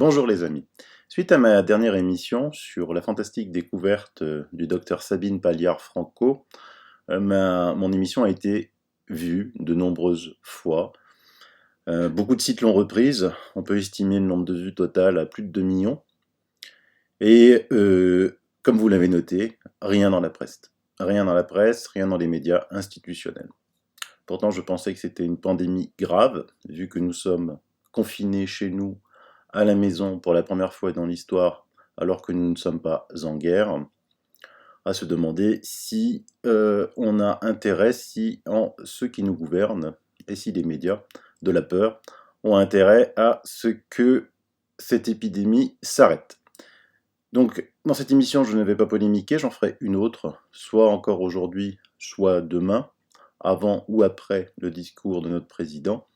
Bonjour les amis. Suite à ma dernière émission sur la fantastique découverte du docteur Sabine Palliard-Franco, mon émission a été vue de nombreuses fois. Beaucoup de sites l'ont reprise. On peut estimer le nombre de vues total à plus de 2 millions. Et comme vous l'avez noté, rien dans la presse. Rien dans la presse, rien dans les médias institutionnels. Pourtant, je pensais que c'était une pandémie grave, vu que nous sommes confinés chez nous à la maison pour la première fois dans l'histoire, alors que nous ne sommes pas en guerre, à se demander si on a intérêt, si ceux qui nous gouvernent, et si les médias de la peur, ont intérêt à ce que cette épidémie s'arrête. Donc, dans cette émission, je ne vais pas polémiquer, j'en ferai une autre, soit encore aujourd'hui, soit demain, avant ou après le discours de notre président.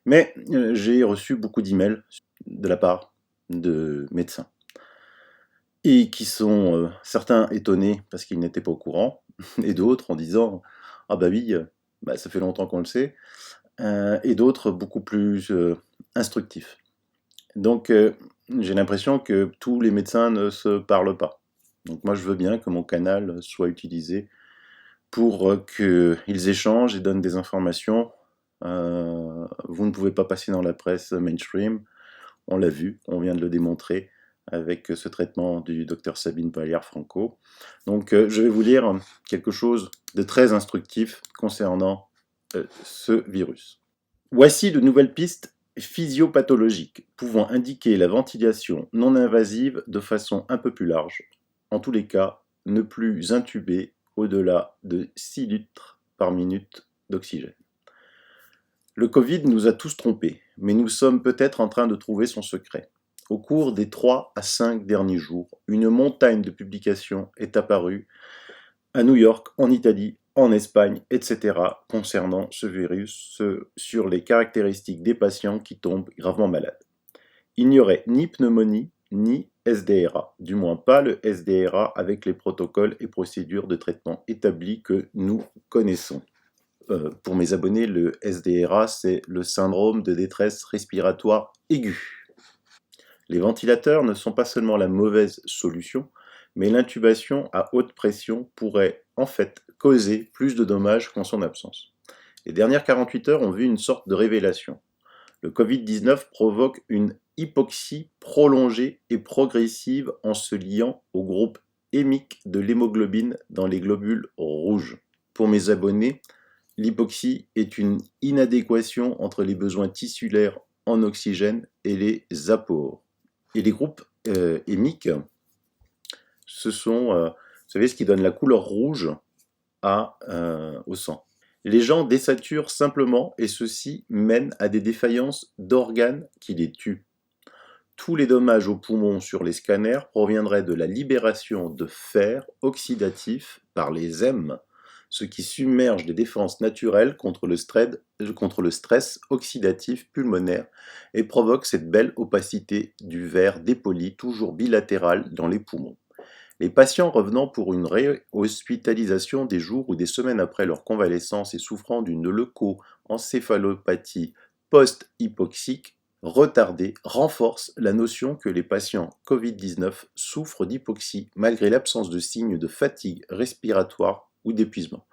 Mais j'ai reçu beaucoup d'emails de la part de médecins, et qui sont certains étonnés parce qu'ils n'étaient pas au courant, et d'autres en disant « Ah bah oui, ça fait longtemps qu'on le sait », et d'autres beaucoup plus instructifs. Donc j'ai l'impression que tous les médecins ne se parlent pas. Donc moi je veux bien que mon canal soit utilisé pour qu'ils échangent et donnent des informations. Vous ne pouvez pas passer dans la presse mainstream, on l'a vu, on vient de le démontrer avec ce traitement du docteur Sabine Palliard-Franco. Donc je vais vous lire quelque chose de très instructif concernant ce virus. Voici de nouvelles pistes physiopathologiques pouvant indiquer la ventilation non invasive de façon un peu plus large. En tous les cas, ne plus intuber au-delà de 6 litres par minute d'oxygène. Le Covid nous a tous trompés, mais nous sommes peut-être en train de trouver son secret. Au cours des 3 à 5 derniers jours, une montagne de publications est apparue à New York, en Italie, en Espagne, etc. concernant ce virus, sur les caractéristiques des patients qui tombent gravement malades. Il n'y aurait ni pneumonie, ni SDRA, du moins pas le SDRA avec les protocoles et procédures de traitement établis que nous connaissons. Pour mes abonnés, le SDRA, c'est le syndrome de détresse respiratoire aiguë. Les ventilateurs ne sont pas seulement la mauvaise solution, mais l'intubation à haute pression pourrait en fait causer plus de dommages qu'en son absence. Les dernières 48 heures ont vu une sorte de révélation. Le Covid-19 provoque une hypoxie prolongée et progressive en se liant au groupe hémique de l'hémoglobine dans les globules rouges. Pour mes abonnés, l'hypoxie est une inadéquation entre les besoins tissulaires en oxygène et les apports. Et les groupes hémiques, ce sont, vous savez, ce qui donne la couleur rouge au sang. Les gens désaturent simplement et ceci mène à des défaillances d'organes qui les tuent. Tous les dommages aux poumons sur les scanners proviendraient de la libération de fer oxydatif par les M, ce qui submerge les défenses naturelles contre le stress oxydatif pulmonaire et provoque cette belle opacité du verre dépoli toujours bilatéral dans les poumons. Les patients revenant pour une réhospitalisation des jours ou des semaines après leur convalescence et souffrant d'une leucoencéphalopathie post-hypoxique retardée renforcent la notion que les patients Covid-19 souffrent d'hypoxie malgré l'absence de signes de fatigue respiratoire ou d'épuisement.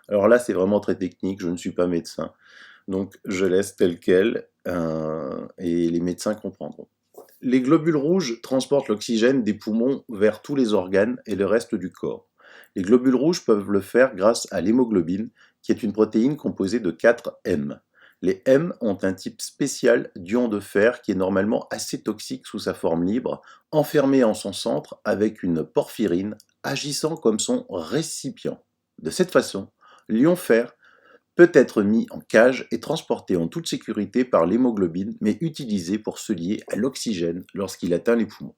Alors là, c'est vraiment très technique, je ne suis pas médecin, donc je laisse tel quel et les médecins comprendront. Les globules rouges transportent l'oxygène des poumons vers tous les organes et le reste du corps. Les globules rouges peuvent le faire grâce à l'hémoglobine, qui est une protéine composée de 4 M. Les M ont un type spécial d'ion de fer qui est normalement assez toxique sous sa forme libre, enfermé en son centre avec une porphyrine agissant comme son récipient. De cette façon, l'ion fer peut être mis en cage et transporté en toute sécurité par l'hémoglobine, mais utilisé pour se lier à l'oxygène lorsqu'il atteint les poumons.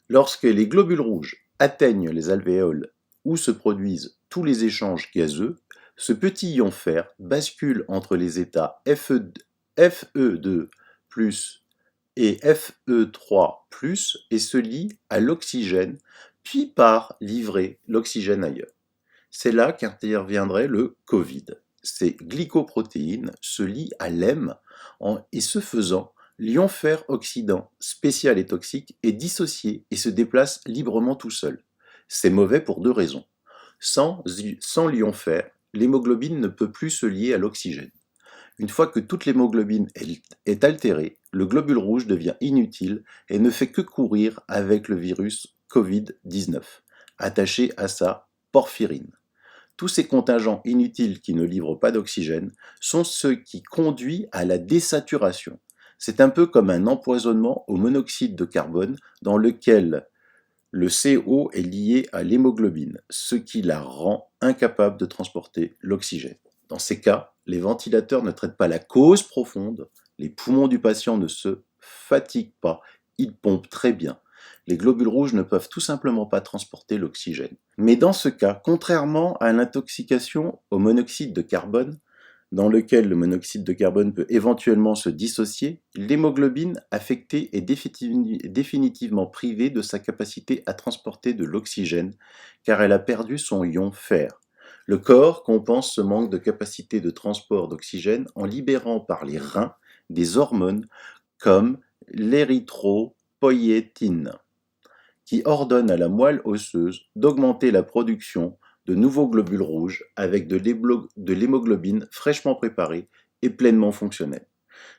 Lorsque les globules rouges atteignent les alvéoles où se produisent tous les échanges gazeux, ce petit ion fer bascule entre les états Fe2+ et Fe3+ et se lie à l'oxygène, puis part livrer l'oxygène ailleurs. C'est là qu'interviendrait le Covid. Ces glycoprotéines se lient à l'hème et ce faisant L'ion fer oxydant, spécial et toxique, est dissocié et se déplace librement tout seul. C'est mauvais pour deux raisons. Sans l'ion fer, l'hémoglobine ne peut plus se lier à l'oxygène. Une fois que toute l'hémoglobine est altérée, le globule rouge devient inutile et ne fait que courir avec le virus Covid-19, attaché à sa porphyrine. Tous ces contingents inutiles qui ne livrent pas d'oxygène sont ceux qui conduisent à la désaturation. C'est un peu comme un empoisonnement au monoxyde de carbone dans lequel le CO est lié à l'hémoglobine, ce qui la rend incapable de transporter l'oxygène. Dans ces cas, les ventilateurs ne traitent pas la cause profonde, les poumons du patient ne se fatiguent pas, ils pompent très bien. Les globules rouges ne peuvent tout simplement pas transporter l'oxygène. Mais dans ce cas, contrairement à l'intoxication au monoxyde de carbone, dans lequel le monoxyde de carbone peut éventuellement se dissocier, l'hémoglobine affectée est définitivement privée de sa capacité à transporter de l'oxygène, car elle a perdu son ion fer. Le corps compense ce manque de capacité de transport d'oxygène en libérant par les reins des hormones comme l'érythropoïétine, qui ordonne à la moelle osseuse d'augmenter la production de nouveaux globules rouges avec de l'hémoglobine fraîchement préparée et pleinement fonctionnelle.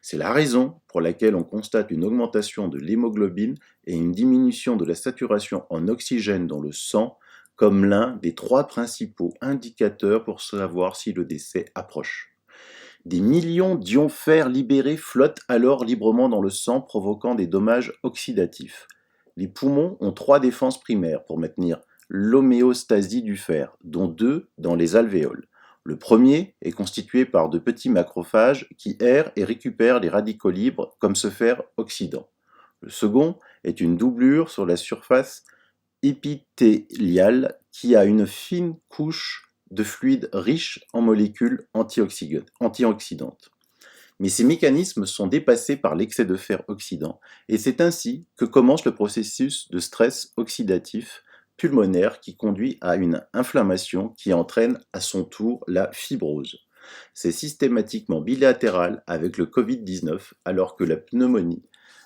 C'est la raison pour laquelle on constate une augmentation de l'hémoglobine et une diminution de la saturation en oxygène dans le sang comme l'un des trois principaux indicateurs pour savoir si le décès approche. Des millions d'ions fer libérés flottent alors librement dans le sang, provoquant des dommages oxydatifs. Les poumons ont trois défenses primaires pour maintenir l'homéostasie du fer, dont deux dans les alvéoles. Le premier est constitué par de petits macrophages qui aèrent et récupèrent les radicaux libres comme ce fer oxydant. Le second est une doublure sur la surface épithéliale qui a une fine couche de fluide riche en molécules antioxydantes. Mais ces mécanismes sont dépassés par l'excès de fer oxydant, et c'est ainsi que commence le processus de stress oxydatif pulmonaire qui conduit à une inflammation qui entraîne à son tour la fibrose. C'est systématiquement bilatéral avec le Covid-19, alors que la pneumonie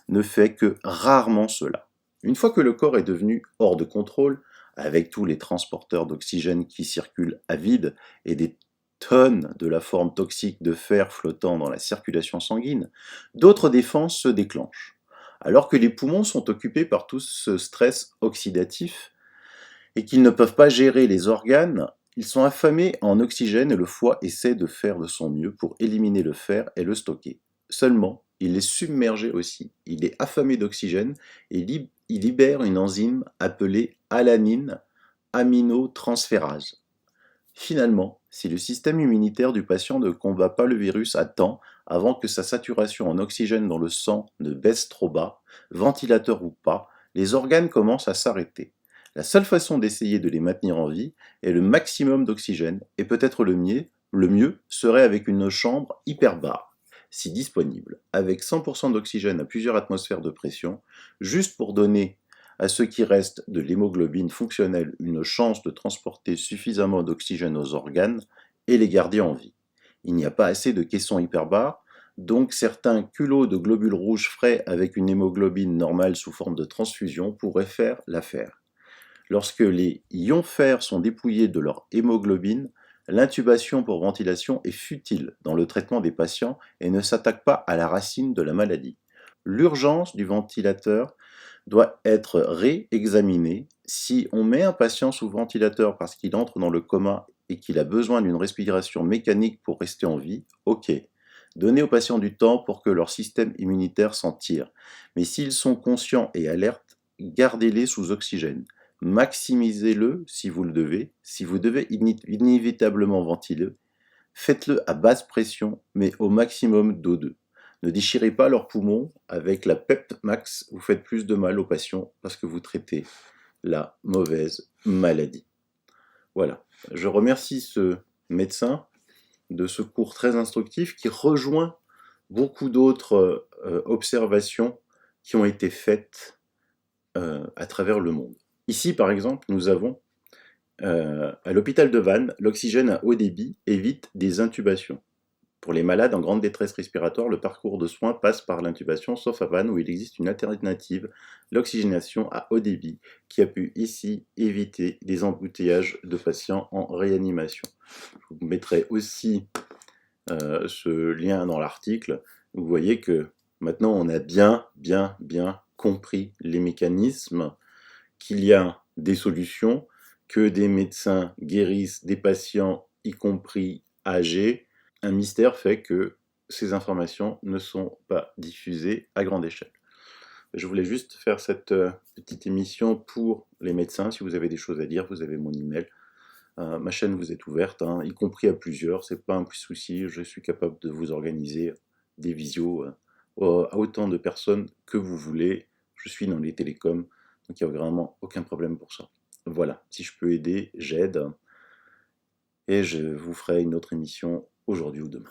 ne fait que rarement cela. Une fois que le corps est devenu hors de contrôle, avec tous les transporteurs d'oxygène qui circulent à vide et des tonnes de la forme toxique de fer flottant dans la circulation sanguine, d'autres défenses se déclenchent. Alors que les poumons sont occupés par tout ce stress oxydatif et qu'ils ne peuvent pas gérer les organes, ils sont affamés en oxygène et le foie essaie de faire de son mieux pour éliminer le fer et le stocker. Seulement, il est submergé aussi, il est affamé d'oxygène et il libère une enzyme appelée alanine aminotransférase. Finalement, si le système immunitaire du patient ne combat pas le virus à temps avant que sa saturation en oxygène dans le sang ne baisse trop bas, ventilateur ou pas, les organes commencent à s'arrêter. La seule façon d'essayer de les maintenir en vie est le maximum d'oxygène, et peut-être le mieux serait avec une chambre hyperbare, si disponible, avec 100% d'oxygène à plusieurs atmosphères de pression, juste pour donner à ce qui reste de l'hémoglobine fonctionnelle une chance de transporter suffisamment d'oxygène aux organes et les garder en vie. Il n'y a pas assez de caissons hyperbares, donc certains culots de globules rouges frais avec une hémoglobine normale sous forme de transfusion pourraient faire l'affaire. Lorsque les ions fer sont dépouillés de leur hémoglobine, l'intubation pour ventilation est futile dans le traitement des patients et ne s'attaque pas à la racine de la maladie. L'urgence du ventilateur doit être réexaminée. Si on met un patient sous ventilateur parce qu'il entre dans le coma et qu'il a besoin d'une respiration mécanique pour rester en vie, ok. Donnez aux patients du temps pour que leur système immunitaire s'en tire. Mais s'ils sont conscients et alertes, gardez-les sous oxygène. Maximisez-le si vous le devez. Si vous devez inévitablement ventiler, faites-le à basse pression, mais au maximum d'O2. Ne déchirez pas leurs poumons avec la PEP Max, vous faites plus de mal aux patients parce que vous traitez la mauvaise maladie. Voilà, je remercie ce médecin de ce cours très instructif qui rejoint beaucoup d'autres observations qui ont été faites à travers le monde. Ici, par exemple, nous avons à l'hôpital de Vannes, l'oxygène à haut débit évite des intubations. Pour les malades en grande détresse respiratoire, le parcours de soins passe par l'intubation, sauf à Vannes où il existe une alternative, l'oxygénation à haut débit, qui a pu ici éviter des embouteillages de patients en réanimation. Je vous mettrai aussi ce lien dans l'article. Vous voyez que maintenant on a bien compris les mécanismes, qu'il y a des solutions, que des médecins guérissent des patients, y compris âgés. Un mystère fait que ces informations ne sont pas diffusées à grande échelle. Je voulais juste faire cette petite émission pour les médecins. Si vous avez des choses à dire, vous avez mon email. Ma chaîne vous est ouverte, hein, y compris à plusieurs, c'est pas un souci, je suis capable de vous organiser des visios à autant de personnes que vous voulez. Je suis dans les télécoms, donc il n'y a vraiment aucun problème pour ça. Voilà, si je peux aider, j'aide, et je vous ferai une autre émission aujourd'hui ou demain.